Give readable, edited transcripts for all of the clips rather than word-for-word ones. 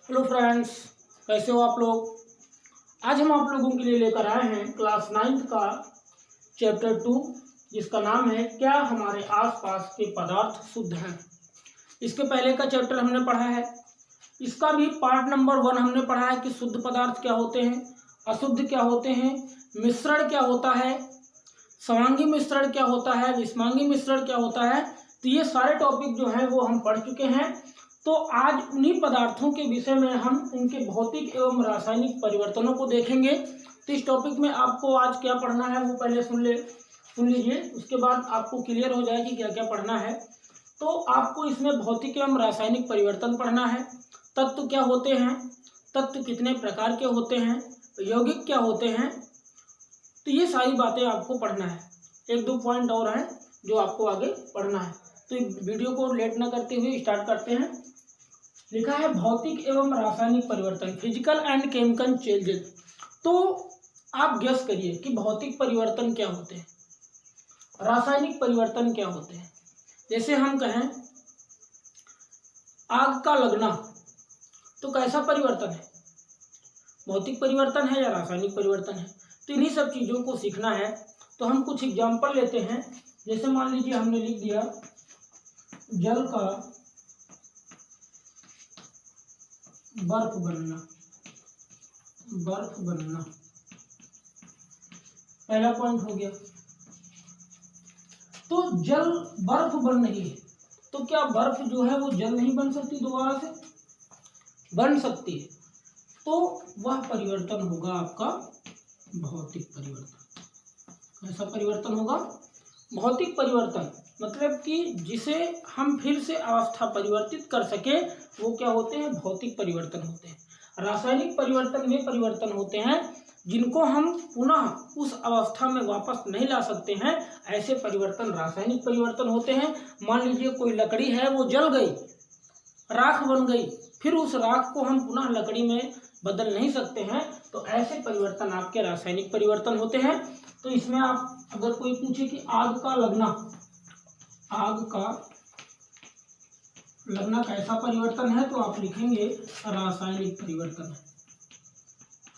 Hello friends, कैसे हो आप लोग। आज हम आप लोगों के लिए लेकर आए हैं क्लास 9th का चैप्टर 2, जिसका नाम है क्या हमारे आसपास के पदार्थ शुद्ध हैं। इसके पहले का चैप्टर हमने पढ़ा है, इसका भी पार्ट नंबर 1 हमने पढ़ा है कि शुद्ध पदार्थ क्या होते हैं, अशुद्ध क्या होते हैं, मिश्रण क्या होता है, समांगी मिश्रण क्या होता है, विषमांगी मिश्रण क्या होता है। तो ये सारे टॉपिक जो हैं वो हम पढ़ चुके हैं। तो आज उन्हीं पदार्थों के विषय में हम उनके भौतिक एवं रासायनिक परिवर्तनों को देखेंगे। तो इस टॉपिक में आपको आज क्या पढ़ना है वो पहले सुन लीजिए, उसके बाद आपको क्लियर हो जाए कि क्या क्या पढ़ना है। तो आपको इसमें भौतिक एवं रासायनिक परिवर्तन पढ़ना है, तत्व क्या होते हैं, तत्व कितने प्रकार के होते हैं, यौगिक क्या होते हैं। तो ये सारी बातें आपको पढ़ना है। एक दो पॉइंट और हैं जो आपको आगे पढ़ना है। तो वीडियो को लेट न करते हुए स्टार्ट करते हैं। लिखा है भौतिक एवं रासायनिक परिवर्तन, फिजिकल एंड केमिकल चेंजेस। तो आप गेस करिए कि भौतिक परिवर्तन क्या होते हैं, रासायनिक परिवर्तन क्या होते हैं। जैसे हम कहें आग का लगना, तो कैसा परिवर्तन है, भौतिक परिवर्तन है या रासायनिक परिवर्तन है। तो इन्हीं सब चीज़ों को सीखना है। तो हम कुछ एग्जाम्पल लेते हैं। जैसे मान लीजिए हमने लिख दिया जल का बर्फ बनना, पहला पॉइंट हो गया। तो जल बर्फ बन रही है, तो क्या बर्फ जो है वो जल नहीं बन सकती, दोबारा से बन सकती है। तो वह परिवर्तन होगा आपका भौतिक परिवर्तन। कैसा परिवर्तन होगा, भौतिक परिवर्तन। मतलब कि जिसे हम फिर से अवस्था परिवर्तित कर सके, वो क्या होते हैं, भौतिक परिवर्तन होते हैं। रासायनिक परिवर्तन में परिवर्तन होते हैं जिनको हम पुनः उस अवस्था में वापस नहीं ला सकते हैं, ऐसे परिवर्तन रासायनिक परिवर्तन होते हैं। मान लीजिए कोई लकड़ी है वो जल गई, राख बन गई, फिर उस राख को हम पुनः लकड़ी में बदल नहीं सकते हैं, तो ऐसे परिवर्तन आपके रासायनिक परिवर्तन होते हैं। तो इसमें आप अगर कोई पूछे कि आग का लगना कैसा परिवर्तन है, तो आप लिखेंगे रासायनिक परिवर्तन है।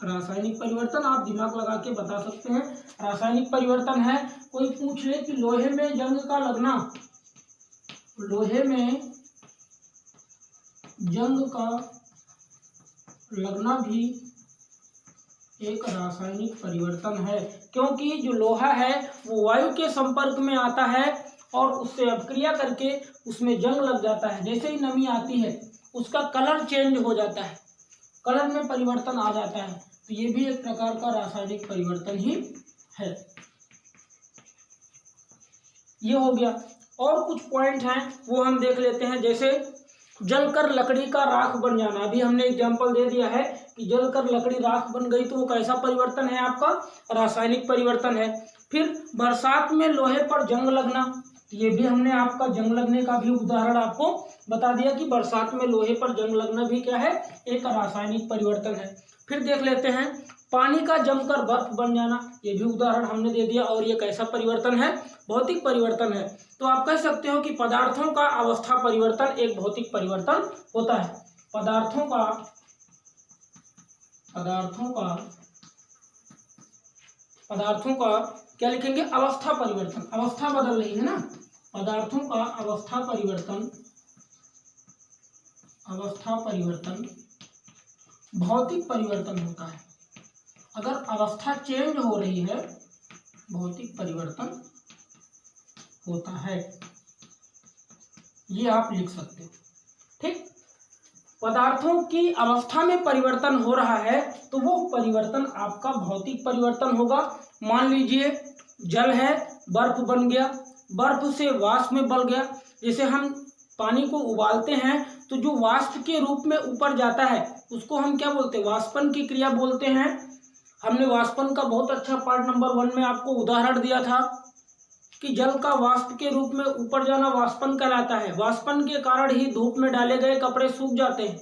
रासायनिक परिवर्तन आप दिमाग लगा के बता सकते हैं, रासायनिक परिवर्तन है। कोई पूछ ले कि लोहे में जंग का लगना, लोहे में जंग का लगना भी एक रासायनिक परिवर्तन है, क्योंकि जो लोहा है वो वायु के संपर्क में आता है और उससे अपक्रिया करके उसमें जंग लग जाता है। जैसे ही नमी आती है उसका कलर चेंज हो जाता है, कलर में परिवर्तन आ जाता है। तो ये भी एक प्रकार का रासायनिक परिवर्तन ही है। ये हो गया। और कुछ पॉइंट हैं वो हम देख लेते हैं। जैसे जलकर लकड़ी का राख बन जाना, अभी हमने एग्जाम्पल दे दिया है कि जलकर लकड़ी राख बन गई, तो वो कैसा परिवर्तन है, आपका रासायनिक परिवर्तन है। फिर बरसात में लोहे पर जंग लगना, ये भी हमने आपका जंग लगने का भी उदाहरण आपको बता दिया कि बरसात में लोहे पर जंग लगना भी क्या है, एक रासायनिक परिवर्तन है। फिर देख लेते हैं पानी का जमकर बर्फ बन जाना, ये भी उदाहरण हमने दे दिया, और ये कैसा परिवर्तन है, भौतिक परिवर्तन है। तो आप कह सकते हो कि पदार्थों का अवस्था परिवर्तन एक भौतिक परिवर्तन होता है। पदार्थों का क्या लिखेंगे, अवस्था परिवर्तन, अवस्था बदल रही है ना। पदार्थों का अवस्था परिवर्तन भौतिक परिवर्तन होता है। अगर अवस्था चेंज हो रही है, भौतिक परिवर्तन होता है, ये आप लिख सकते हो। ठीक, पदार्थों की अवस्था में परिवर्तन हो रहा है तो वो परिवर्तन आपका भौतिक परिवर्तन होगा। मान लीजिए जल है, बर्फ बन गया, बर्फ से वाष्प में बल गया। जैसे हम पानी को उबालते हैं तो जो वाष्प के रूप में ऊपर जाता है उसको हम क्या बोलते हैं, वाष्पन की क्रिया बोलते हैं। हमने वाष्पन का बहुत अच्छा पार्ट नंबर 1 में आपको उदाहरण दिया था कि जल का वाष्प के रूप में ऊपर जाना वाष्पन कहलाता है। वाष्पन के कारण ही धूप में डाले गए कपड़े सूख जाते हैं।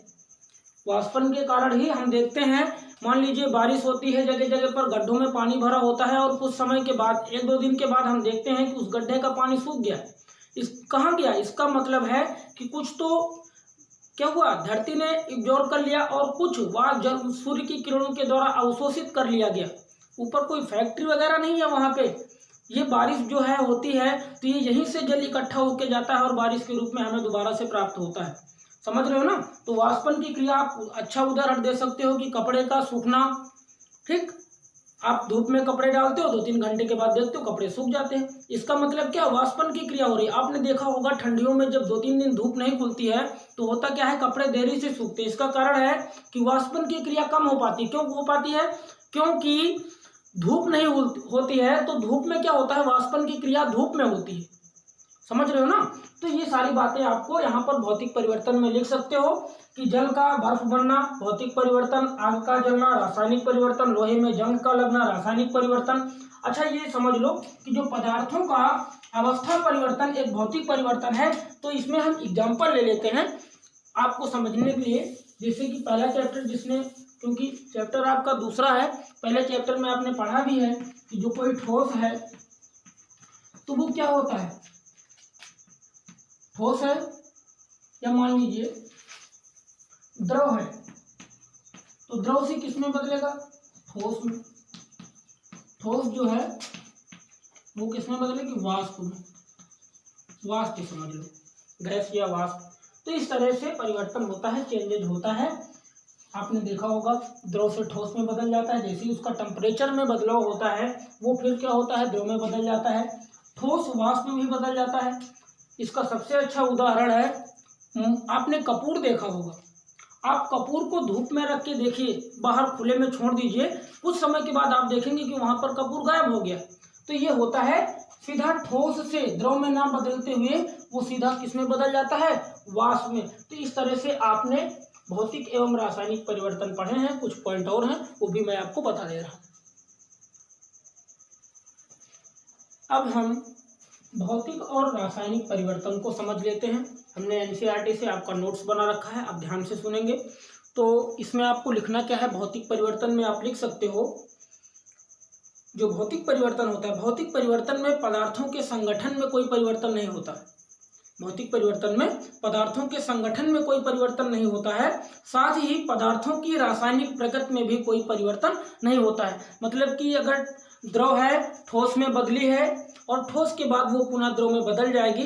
वाष्पन के कारण ही हम देखते हैं, मान लीजिए बारिश होती है, जगह जगह पर गड्ढों में पानी भरा होता है और कुछ समय के बाद, एक दो दिन के बाद हम देखते हैं कि उस गड्ढे का पानी सूख गया। इस कहाँ गया, इसका मतलब है कि कुछ तो क्या हुआ, धरती ने एब्जॉर्ब कर लिया और कुछ वाष्प जल सूर्य की किरणों के द्वारा अवशोषित कर लिया गया। ऊपर कोई फैक्ट्री वगैरह नहीं है वहां पे, ये बारिश जो है होती है तो ये यहीं से जल इकट्ठा होकर जाता है और बारिश के रूप में हमें दोबारा से प्राप्त होता है। समझ रहे हो ना। तो वाष्पन की क्रिया आप अच्छा उदाहरण दे सकते हो कि कपड़े का सूखना। ठीक, आप धूप में कपड़े डालते हो, 2-3 घंटे के बाद देखते हो कपड़े सूख जाते हैं। इसका मतलब क्या, वाष्पन की क्रिया हो रही है। आपने देखा होगा ठंडियों में जब 2-3 दिन धूप नहीं खुलती है तो होता क्या है, कपड़े देरी से सूखते हैं। इसका कारण है कि वाष्पन की क्रिया कम हो पाती है। क्यों हो पाती है, क्योंकि धूप नहीं होती है। तो धूप में क्या होता है, वाष्पन की क्रिया धूप में होती है। समझ रहे हो ना। तो ये सारी बातें आपको यहाँ पर भौतिक परिवर्तन में लिख सकते हो कि जल का बर्फ बनना भौतिक परिवर्तन, आग का जलना रासायनिक परिवर्तन, लोहे में जंग का लगना रासायनिक परिवर्तन। अच्छा, ये समझ लो कि जो पदार्थों का अवस्था परिवर्तन एक भौतिक परिवर्तन है। तो इसमें हम एग्जाम्पल ले लेते हैं आपको समझने के लिए। जैसे कि पहला चैप्टर जिसने, क्योंकि चैप्टर आपका दूसरा है, पहले चैप्टर में आपने पढ़ा भी है कि जो कोई ठोस है तो वो क्या होता है, ठोस है या मान लीजिए द्रव है, तो द्रव से किस में बदलेगा, ठोस में। ठोस जो है वो किस में बदलेगी, वाष्प में। वाष्प समझ लो, गैस या वाष्प। तो इस तरह से परिवर्तन होता है, चेंजेज होता है। आपने देखा होगा द्रव से ठोस में बदल जाता है, जैसे ही उसका टेम्परेचर में बदलाव होता है वो फिर क्या होता है, द्रव में बदल जाता है। ठोस वाष्प में भी बदल जाता है। इसका सबसे अच्छा उदाहरण है, आपने कपूर देखा होगा। आप कपूर को धूप में रख के देखिए, बाहर खुले में छोड़ दीजिए, कुछ समय के बाद आप देखेंगे कि वहां पर कपूर गायब हो गया। तो ये होता है सीधा ठोस से द्रव में ना बदलते हुए वो सीधा किस में बदल जाता है, वाष्प में। तो इस तरह से आपने भौतिक एवं रासायनिक परिवर्तन पढ़े हैं। कुछ पॉइंट और हैं वो भी मैं आपको बता दे रहा हूं। अब हम भौतिक और रासायनिक परिवर्तन को समझ लेते हैं। हमने एनसीईआरटी से आपका नोट्स बना रखा है, आप ध्यान से सुनेंगे। तो इसमें आपको लिखना क्या है, भौतिक परिवर्तन में आप लिख सकते हो, जो भौतिक परिवर्तन होता है, भौतिक परिवर्तन में पदार्थों के संगठन में कोई परिवर्तन नहीं होता। भौतिक परिवर्तन में पदार्थों के संगठन में कोई परिवर्तन नहीं होता है, साथ ही पदार्थों की रासायनिक प्रकृति में भी कोई परिवर्तन नहीं होता है। मतलब कि अगर द्रव है, ठोस में बदली है और ठोस के बाद वो पुनः द्रव में बदल जाएगी,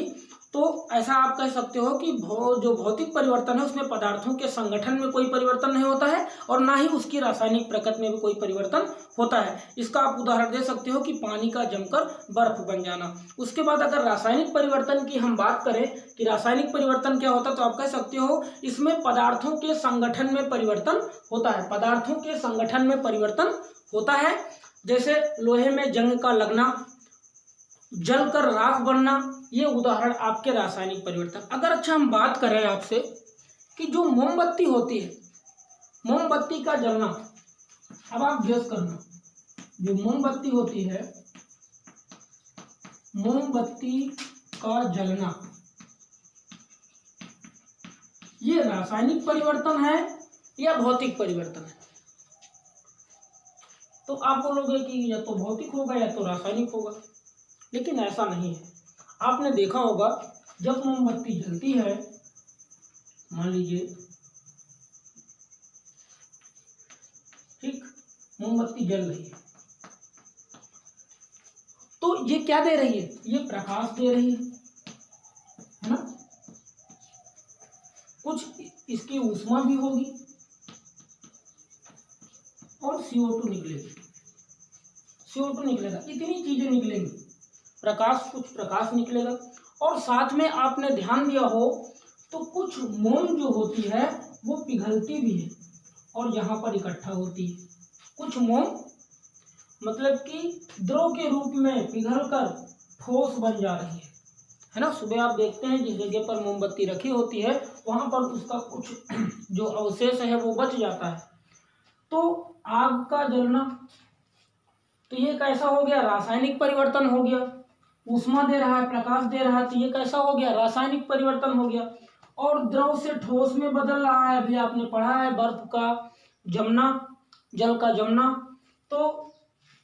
तो ऐसा आप कह सकते हो कि जो भौतिक परिवर्तन है उसमें पदार्थों के संगठन में कोई परिवर्तन नहीं होता है और ना ही उसकी रासायनिक प्रकृति में भी कोई परिवर्तन होता है। इसका आप उदाहरण दे सकते हो कि पानी का जमकर बर्फ बन जाना। उसके बाद अगर रासायनिक परिवर्तन की हम बात करें कि रासायनिक परिवर्तन क्या होता है, तो आप कह सकते हो इसमें पदार्थों के संगठन में परिवर्तन होता है। पदार्थों के संगठन में परिवर्तन होता है, जैसे लोहे में जंग का लगना, जलकर राख बनना, ये उदाहरण आपके रासायनिक परिवर्तन। अगर अच्छा हम बात करें आपसे कि जो मोमबत्ती होती है, मोमबत्ती का जलना, अब आप गेस करना, जो मोमबत्ती होती है, मोमबत्ती का जलना, ये रासायनिक परिवर्तन है या भौतिक परिवर्तन है? तो आप बोलोगे कि या तो भौतिक होगा या तो रासायनिक होगा, लेकिन ऐसा नहीं है। आपने देखा होगा जब मोमबत्ती जलती है, मान लीजिए, ठीक, मोमबत्ती जल रही है, तो ये क्या दे रही है, ये प्रकाश दे रही है ना। कुछ इसकी ऊष्मा भी होगी और CO2 निकलेगी, CO2 निकलेगा, इतनी चीजें निकलेंगी। प्रकाश, कुछ प्रकाश निकलेगा और साथ में आपने ध्यान दिया हो तो कुछ मोम जो होती है वो पिघलती भी है और यहाँ पर इकट्ठा होती है। कुछ मोम मतलब कि द्रव के रूप में पिघलकर ठोस बन जा रही है ना। सुबह आप देखते हैं जिस जगह पर मोमबत्ती रखी होती है वहां पर उसका कुछ जो अवशेष है वो बच जाता है। तो आग का जलना, तो ये कैसा हो गया, रासायनिक परिवर्तन हो गया। ऊष्मा दे रहा है, प्रकाश दे रहा है, तो ये कैसा हो गया, रासायनिक परिवर्तन हो गया। और द्रव से ठोस में बदल रहा है, अभी आपने पढ़ा है बर्फ का जमना, जल का जमना, तो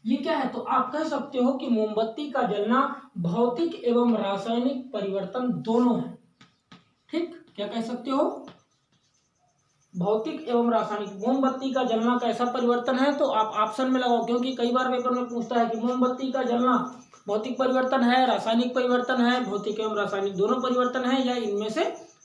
ये क्या है, तो आप कह सकते हो कि मोमबत्ती का जलना भौतिक एवं रासायनिक परिवर्तन दोनों है। ठीक, क्या कह सकते हो, भौतिक एवं रासायनिक। मोमबत्ती का जलना कैसा परिवर्तन है, तो आप ऑप्शन में लगाओ, क्योंकि कई बार पेपर में पूछता है कि मोमबत्ती का जलना भौतिक परिवर्तन है, रासायनिक परिवर्तन है, भौतिक एवं रासायनिक दोनों परिवर्तन है, या इनमें से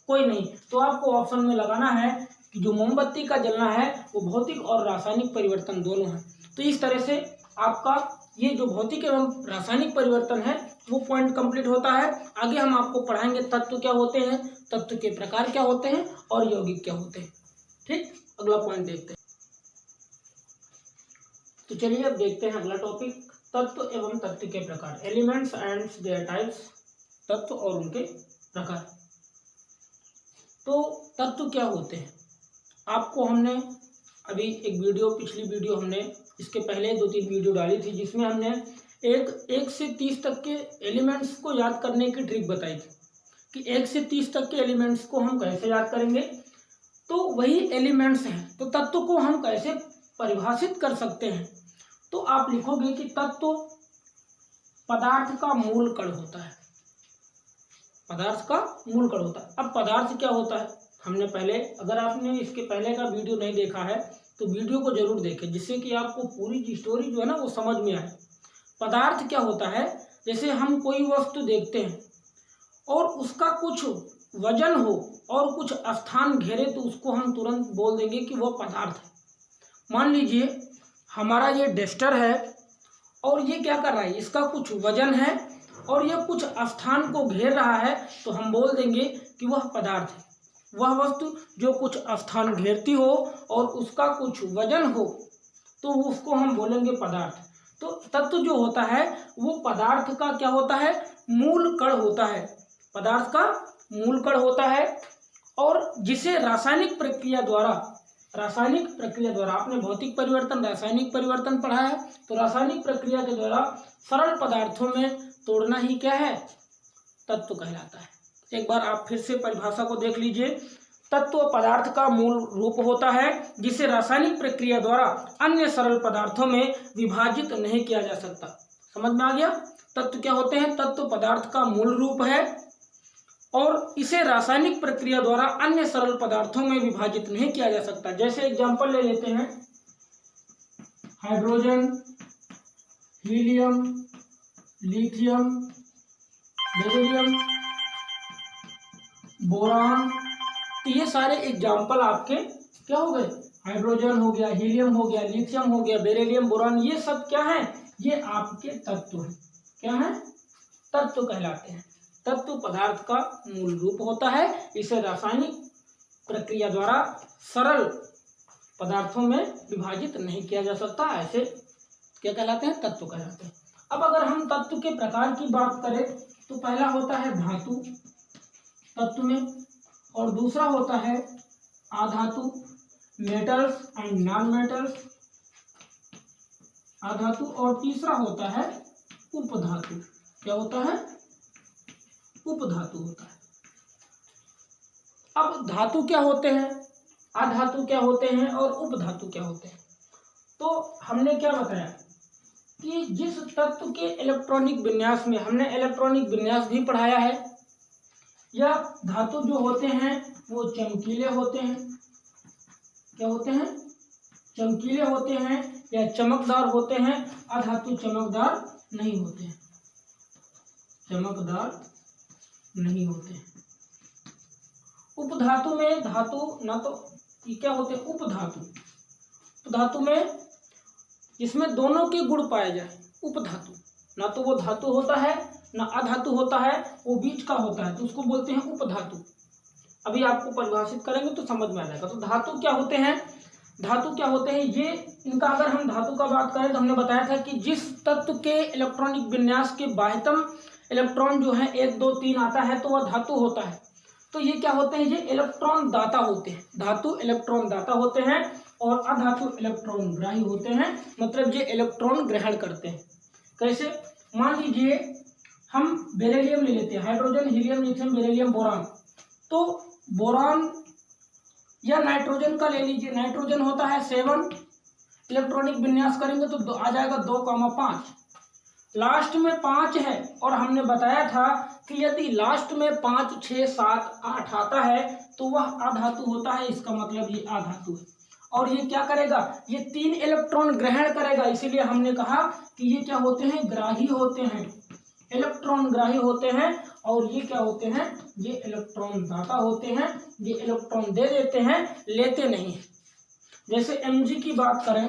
कोई नहीं। तो आपको ऑप्शन में लगाना है कि जो मोमबत्ती का जलना है वो भौतिक और रासायनिक परिवर्तन दोनों है। तो इस तरह से आपका ये जो भौतिक एवं रासायनिक परिवर्तन है वो पॉइंट कंप्लीट होता है। आगे हम आपको पढ़ाएंगे तत्व क्या होते हैं, तत्व के प्रकार क्या होते हैं और यौगिक क्या होते हैं। ठीक, अगला पॉइंट देखते हैं। तो चलिए अब देखते हैं अगला टॉपिक, तत्व एवं तत्व के प्रकार, एलिमेंट्स एंड देयर टाइप्स, तत्व और उनके प्रकार। तो तत्व क्या होते हैं, आपको हमने अभी एक वीडियो, पिछली वीडियो हमने इसके पहले 2-3 वीडियो डाली थी जिसमें हमने एक से 30 तक के एलिमेंट्स को याद करने की ट्रिक बताई थी कि 1 से 30 तक के एलिमेंट्स को हम कैसे याद करेंगे। तो वही एलिमेंट्स हैं, तो तत्व को हम कैसे परिभाषित कर सकते हैं। तो आप लिखोगे कि तत्व पदार्थ का मूल कण होता है, पदार्थ का मूल कण होता है। अब पदार्थ क्या होता है, हमने पहले, अगर आपने इसके पहले का वीडियो नहीं देखा है तो वीडियो को जरूर देखें, जिससे कि आपको पूरी स्टोरी जो है ना वो समझ में आए। पदार्थ क्या होता है, जैसे हम कोई वस्तु देखते हैं और उसका कुछ वजन हो और कुछ स्थान घेरे तो उसको हम तुरंत बोल देंगे कि वह पदार्थ है। मान लीजिए हमारा ये डस्टर है और ये क्या कर रहा है, इसका कुछ वजन है और ये कुछ स्थान को घेर रहा है, तो हम बोल देंगे कि वह पदार्थ है। वह वस्तु जो कुछ स्थान घेरती हो और उसका कुछ वजन हो तो उसको हम बोलेंगे पदार्थ। तो तत्व जो होता है वो पदार्थ का क्या होता है, मूल कण होता है, पदार्थ का मूल कण होता है, और जिसे रासायनिक प्रक्रिया द्वारा आपने भौतिक परिवर्तन, रासायनिक परिवर्तन पढ़ा है, तो रासायनिक प्रक्रिया के द्वारा सरल पदार्थों में तोड़ना ही क्या है, तत्व कहलाता है। एक बार आप फिर से परिभाषा को देख लीजिए, तत्व पदार्थ का मूल रूप होता है जिसे रासायनिक प्रक्रिया द्वारा अन्य सरल पदार्थों में विभाजित नहीं किया जा सकता। समझ में आ गया, तत्व क्या होते हैं, तत्व पदार्थ का मूल रूप है और इसे रासायनिक प्रक्रिया द्वारा अन्य सरल पदार्थों में विभाजित नहीं किया जा सकता। जैसे एग्जांपल ले लेते हैं, hydrogen, helium, lithium, beryllium, boron, तो ये सारे एग्जाम्पल आपके क्या हो गए, हाइड्रोजन हो गया, हीलियम हो गया, लिथियम हो गया, बेरिलियम, बोरान, ये सब क्या है, ये आपके तत्व हैं। क्या है, तत्व कहलाते हैं। तत्व पदार्थ का मूल रूप होता है, इसे रासायनिक प्रक्रिया द्वारा सरल पदार्थों में विभाजित नहीं किया जा सकता, ऐसे क्या कहलाते हैं, तत्व कहलाते हैं। अब अगर हम तत्व के प्रकार की बात करें तो पहला होता है धातु तत्व में, और दूसरा होता है अधातु, मेटल्स एंड नॉन मेटल्स, अधातु, और तीसरा होता है उपधातु। क्या होता है, उपधातु होता है। अब धातु क्या होते हैं, अधातु क्या होते हैं और उपधातु क्या होते हैं। तो हमने क्या बताया कि जिस तत्व के इलेक्ट्रॉनिक विन्यास में, हमने इलेक्ट्रॉनिक विन्यास भी पढ़ाया है, या धातु जो होते हैं वो चमकीले होते हैं। क्या होते हैं, चमकीले होते हैं या चमकदार होते हैं। अधातु चमकदार नहीं होते हैं, चमकदार नहीं होते हैं। उपधातु में धातु ना तो ये क्या होते हैं, उपधातु, तो धातु में जिसमें दोनों के गुण पाए जाए, उपधातु, ना तो वो धातु होता है ना अधातु होता है, वो बीच का होता है, तो उसको बोलते हैं उपधातु। अभी आपको परिभाषित करेंगे तो समझ में आ जाएगा। तो धातु क्या होते हैं, धातु क्या होते हैं, ये इनका अगर हम धातु का बात करें तो हमने बताया था कि जिस तत्व के इलेक्ट्रॉनिक विन्यास के बाह्यतम इलेक्ट्रॉन जो है 1 2 3 आता है तो वह धातु होता है। तो ये क्या होते हैं, ये इलेक्ट्रॉन दाता होते हैं। धातु इलेक्ट्रॉन दाता होते हैं और अधातु इलेक्ट्रॉन ग्राही होते हैं, मतलब ये इलेक्ट्रॉन ग्रहण करते हैं। कैसे, मान लीजिए हम बेरिलियम ले लेते हैं, hydrogen, helium, lithium, beryllium, boron. तो बोरान या नाइट्रोजन का ले लीजिए, नाइट्रोजन होता है 7, इलेक्ट्रॉनिक विन्यास करेंगे तो आ जाएगा 2,5। लास्ट में 5 है और हमने बताया था कि यदि लास्ट में 5, 6, 7, 8 आता है तो वह अधातु होता है। इसका मतलब ये अधातु है। और ये क्या करेगा, ये 3 इलेक्ट्रॉन ग्रहण करेगा, इसीलिए हमने कहा कि ये क्या होते हैं, ग्राही होते हैं, इलेक्ट्रॉन ग्राही होते हैं। और ये क्या होते हैं, ये इलेक्ट्रॉन दाता होते हैं, ये इलेक्ट्रॉन दे देते हैं, लेते नहीं। जैसे Mg की बात करें,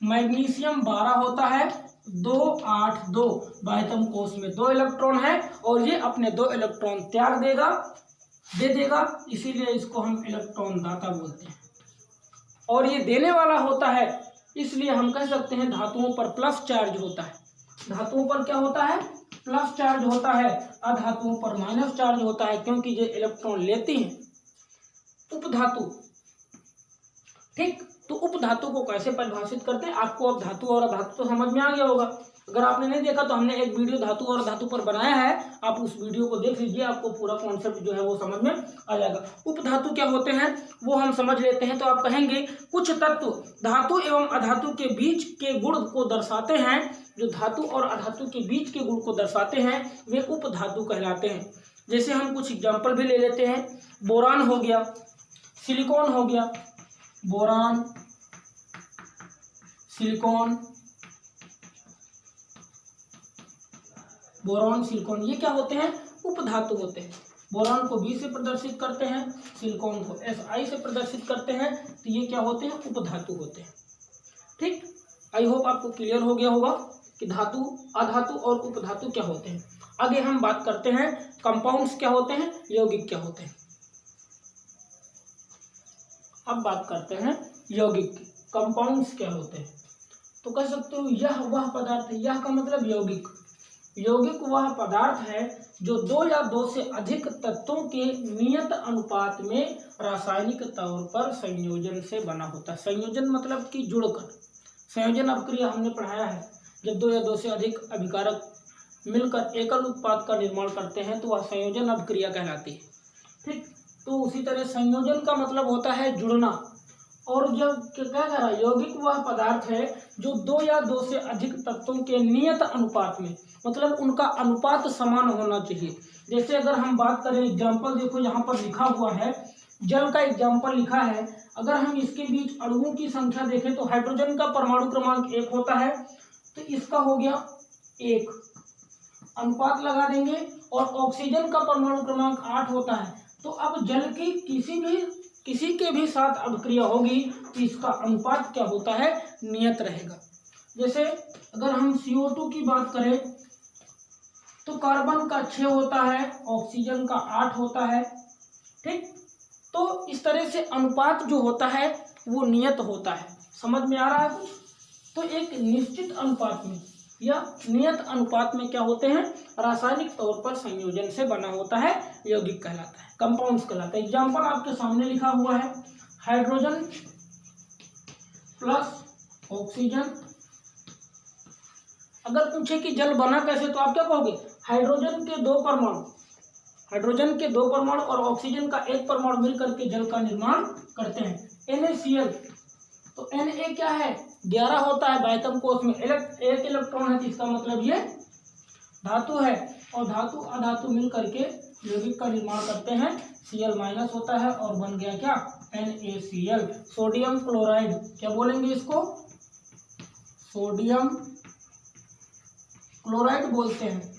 मैग्नीशियम 12 होता है, 2, 8, 2 बाह्यतम कोश में 2 इलेक्ट्रॉन है और ये अपने 2 इलेक्ट्रॉन त्याग देगा, दे देगा, इसीलिए इसको हम इलेक्ट्रॉन दाता बोलते हैं। और ये देने वाला होता है, इसलिए हम कह सकते हैं धातुओं पर प्लस चार्ज होता है। धातुओं पर क्या होता है, प्लस चार्ज होता है, अधातुओं पर माइनस चार्ज होता है, क्योंकि ये इलेक्ट्रॉन लेती हैं। उपधातु, ठीक। तो उपधातु को कैसे परिभाषित करते हैं, आपको अब धातु और अधातु तो समझ में आ गया होगा। अगर आपने नहीं देखा तो हमने एक वीडियो धातु और धातु पर बनाया है, आप उस वीडियो को देख लीजिए, आपको पूरा कॉन्सेप्ट जो है वो समझ में आ जाएगा। उपधातु क्या होते हैं वो हम समझ लेते हैं। तो आप कहेंगे कुछ तत्व धातु एवं अधातु के बीच के गुण को दर्शाते हैं, जो धातु और अधातु के बीच के गुण को दर्शाते हैं वे उपधातु कहलाते हैं। जैसे हम कुछ एग्जाम्पल भी ले लेते हैं, बोरान हो गया, सिलिकॉन हो गया, बोरान, सिलिकॉन, बोरॉन, सिलिकॉन, ये क्या होते हैं, उपधातु होते हैं। बोरान को B से प्रदर्शित करते हैं, सिलिकॉन को Si से प्रदर्शित करते हैं, तो ये क्या होते हैं, उपधातु होते हैं। ठीक, आई होप आपको क्लियर हो गया होगा कि धातु, अधातु और उपधातु क्या होते हैं। आगे हम बात करते हैं कंपाउंड्स क्या होते हैं, यौगिक क्या होते हैं। अब बात करते हैं यौगिक, कंपाउंड्स क्या होते हैं। तो कह सकते हो यह वह पदार्थ है, यह का मतलब यौगिक। यौगिक वह पदार्थ है जो 2 या 2 से अधिक तत्वों के नियत अनुपात में रासायनिक तौर पर संयोजन से बना होता है। संयोजन मतलब कि जुड़कर, संयोजन अपक्रिया हमने पढ़ाया है, जब 2 या 2 से अधिक अभिकारक मिलकर एकल उत्पाद का निर्माण करते हैं तो वह संयोजन अपक्रिया कहलाती है। ठीक, तो उसी तरह संयोजन का मतलब होता है जुड़ना। और जब क्या कह रहा है, यौगिक वह पदार्थ है जो 2 या 2 से अधिक तत्वों के नियत अनुपात में, मतलब उनका अनुपात समान होना चाहिए। जैसे अगर हम बात करें एग्जाम्पल, देखो यहाँ पर लिखा हुआ है, जल का एग्जाम्पल लिखा है, अगर हम इसके बीच अणुओं की संख्या देखें तो हाइड्रोजन का परमाणु क्रमांक 1 होता है, तो इसका हो गया 1, अनुपात लगा देंगे। और ऑक्सीजन का परमाणु क्रमांक 8 होता है, तो अब जल की किसी के भी साथ अभिक्रिया होगी तो इसका अनुपात क्या होता है, नियत रहेगा। जैसे अगर हम CO2 की बात करें तो कार्बन का 6 होता है, ऑक्सीजन का 8 होता है। ठीक, तो इस तरह से अनुपात जो होता है वो नियत होता है। समझ में आ रहा है? तो एक निश्चित अनुपात में या नियत अनुपात में क्या होते हैं, रासायनिक तौर पर संयोजन से बना होता है, यौगिक कहलाता है, कंपाउंड्स कहलाता है। एग्जाम्पल आपके सामने लिखा हुआ है, हाइड्रोजन प्लस ऑक्सीजन। अगर पूछे कि जल बना कैसे, तो आप क्या कहोगे, हाइड्रोजन के 2 परमाणु और ऑक्सीजन का 1 परमाणु मिलकर के जल का निर्माण करते हैं, NaCl। तो Na क्या है, 11 होता है, बाह्यतम कोश में 1 इलेक्ट्रॉन है, तो इसका मतलब ये धातु है। और धातु अधातु मिल करके यौगिक का निर्माण करते हैं, Cl- होता है और बन गया क्या, NaCl। सोडियम क्लोराइड, क्या बोलेंगे इसको, सोडियम क्लोराइड बोलते हैं।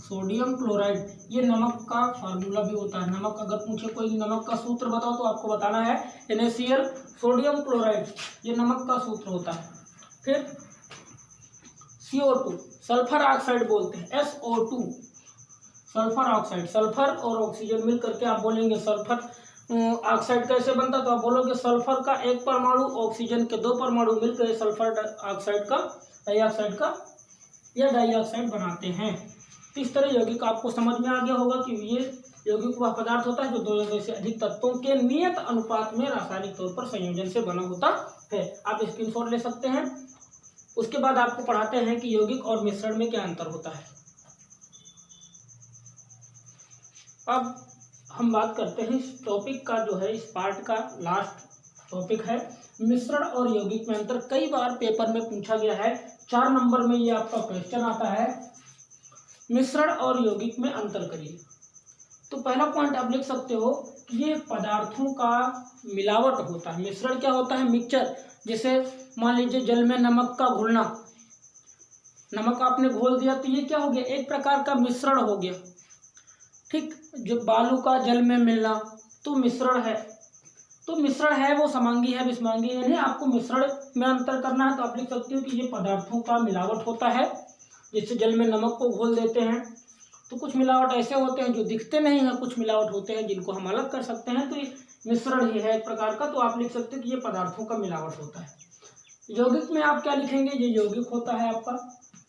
सोडियम क्लोराइड, ये नमक का फार्मूला भी होता है। नमक अगर पूछे कोई नमक का सूत्र बताओ तो आपको बताना है NaCl, सोडियम क्लोराइड, ये नमक का सूत्र होता है। फिर CO2, सल्फर ऑक्साइड बोलते हैं, SO2, सल्फर ऑक्साइड। सल्फर और ऑक्सीजन मिल करके आप बोलेंगे सल्फर ऑक्साइड कैसे बनता, तो आप बोलोगे सल्फर का 1 परमाणु, ऑक्सीजन के 2 परमाणु मिलकर सल्फर ऑक्साइड का, डाइऑक्साइड का या डाइऑक्साइड बनाते हैं। तो इस तरह यौगिक आपको समझ में आ गया होगा कि ये यौगिक वह पदार्थ होता है जो 2 या 2 से अधिक तत्वों के नियत अनुपात में रासायनिक तौर पर संयोजन से बना होता है। आप स्क्रीनशॉट ले सकते हैं। उसके बाद आपको पढ़ाते हैं कि यौगिक और मिश्रण में क्या अंतर होता है। अब हम बात करते हैं इस टॉपिक का, जो है इस पार्ट का लास्ट टॉपिक है मिश्रण और यौगिक में अंतर। कई बार पेपर में पूछा गया है, 4 नंबर में ये आपका क्वेश्चन आता है, मिश्रण और यौगिक में अंतर करिए। तो पहला पॉइंट आप लिख सकते हो कि ये पदार्थों का मिलावट होता है। मिश्रण क्या होता है? मिक्सचर। जैसे मान लीजिए जल में नमक का घुलना, नमक आपने घोल दिया तो ये क्या हो गया? एक प्रकार का मिश्रण हो गया। ठीक, जो बालू का जल में मिलना तो मिश्रण है। तो मिश्रण है वो समांगी है विषमांगी है, यानी आपको मिश्रण में अंतर करना है तो आप लिख सकते हो कि ये पदार्थों का मिलावट होता है। जैसे जल में नमक को घोल देते हैं तो कुछ मिलावट ऐसे होते हैं जो दिखते नहीं हैं, कुछ मिलावट होते हैं जिनको हम अलग कर सकते हैं, तो ये मिश्रण ही है एक प्रकार का। तो आप लिख सकते हो कि ये पदार्थों का मिलावट होता है। यौगिक में आप क्या लिखेंगे? ये यौगिक होता है आपका,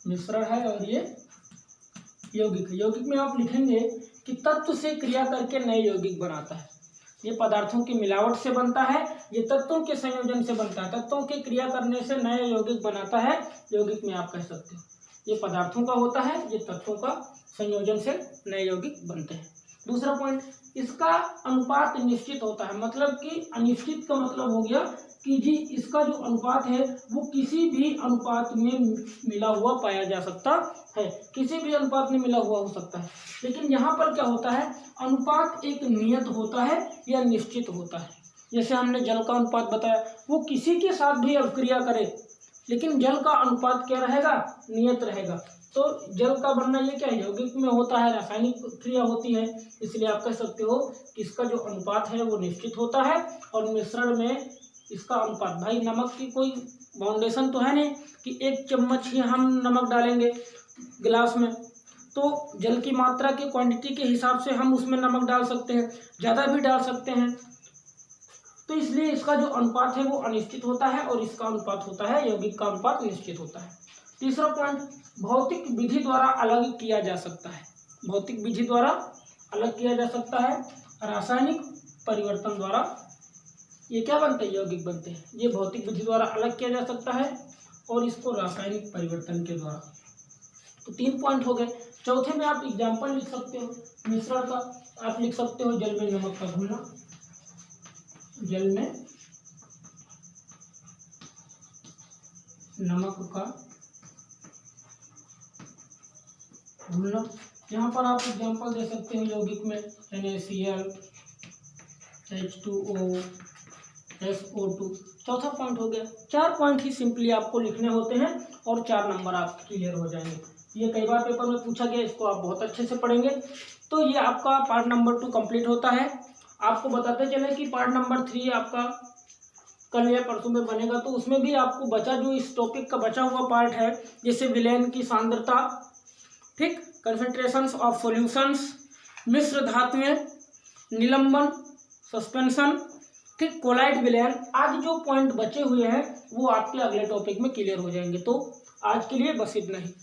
मिश्रण है और ये यौगिक है। यौगिक में आप लिखेंगे कि तत्व से क्रिया करके नए यौगिक बनाता है। ये पदार्थों की मिलावट से बनता है, ये तत्वों के संयोजन से बनता है। तत्वों के क्रिया करने से नए यौगिक बनाता है, यौगिक में आप कह सकते हो। ये पदार्थों का होता है, ये तत्वों का संयोजन से नए यौगिक बनते हैं। दूसरा पॉइंट, इसका अनुपात निश्चित होता है। मतलब कि अनिश्चित का मतलब हो गया कि जी इसका जो अनुपात है वो किसी भी अनुपात में मिला हुआ पाया जा सकता है, किसी भी अनुपात में मिला हुआ हो सकता है। लेकिन यहाँ पर क्या होता है? अनुपात एक नियत होता है या निश्चित होता है। जैसे हमने जल का अनुपात बताया, वो किसी के साथ भी अभिक्रिया करे लेकिन जल का अनुपात क्या रहेगा? नियत रहेगा। तो जल का बनना ये क्या है? यौगिक में होता है, रासायनिक क्रिया होती है, इसलिए आप कह सकते हो कि इसका जो अनुपात है वो निश्चित होता है। और मिश्रण में इसका अनुपात, भाई नमक की कोई बाउंडेशन तो है नहीं कि 1 चम्मच ही हम नमक डालेंगे गिलास में, तो जल की मात्रा की क्वांटिटी के हिसाब से हम उसमें नमक डाल सकते हैं, ज़्यादा भी डाल सकते हैं। तो इसलिए इसका जो अनुपात है वो अनिश्चित होता है और इसका अनुपात होता है, यौगिक का अनुपात निश्चित होता है। तीसरा पॉइंट, भौतिक विधि द्वारा अलग किया जा सकता है। भौतिक विधि द्वारा अलग किया जा सकता है, रासायनिक परिवर्तन द्वारा ये क्या बनते हैं? यौगिक बनते हैं। ये भौतिक विधि द्वारा अलग किया जा सकता है और इसको रासायनिक परिवर्तन के द्वारा। तो 3 पॉइंट हो गए। चौथे में आप एग्जाम्पल लिख सकते हो मिश्रण का। आप लिख सकते हो जल में नमक का घुलना, जल में नमक का घुलना। यहाँ पर आप एग्जाम्पल दे सकते हो यौगिक में NaCl, H2O, SO2। चौथा पॉइंट हो गया। 4 पॉइंट ही सिंपली आपको लिखने होते हैं और 4 नंबर आपके क्लियर हो जाएंगे। ये कई बार पेपर में पूछा गया, इसको आप बहुत अच्छे से पढ़ेंगे। तो ये आपका पार्ट नंबर 2 कंप्लीट होता है। आपको बताते चले कि पार्ट नंबर 3 आपका कल या परसों में बनेगा, तो उसमें भी आपको बचा जो इस टॉपिक का बचा हुआ पार्ट है, जैसे विलयन की सांद्रता, ठीक, कंसंट्रेशंस ऑफ सॉल्यूशंस, मिश्र धातुएं, निलंबन, सस्पेंशन, ठीक, कोलाइड विलयन आदि जो पॉइंट बचे हुए हैं वो आपके अगले टॉपिक में क्लियर हो जाएंगे। तो आज के लिए बस इतना ही।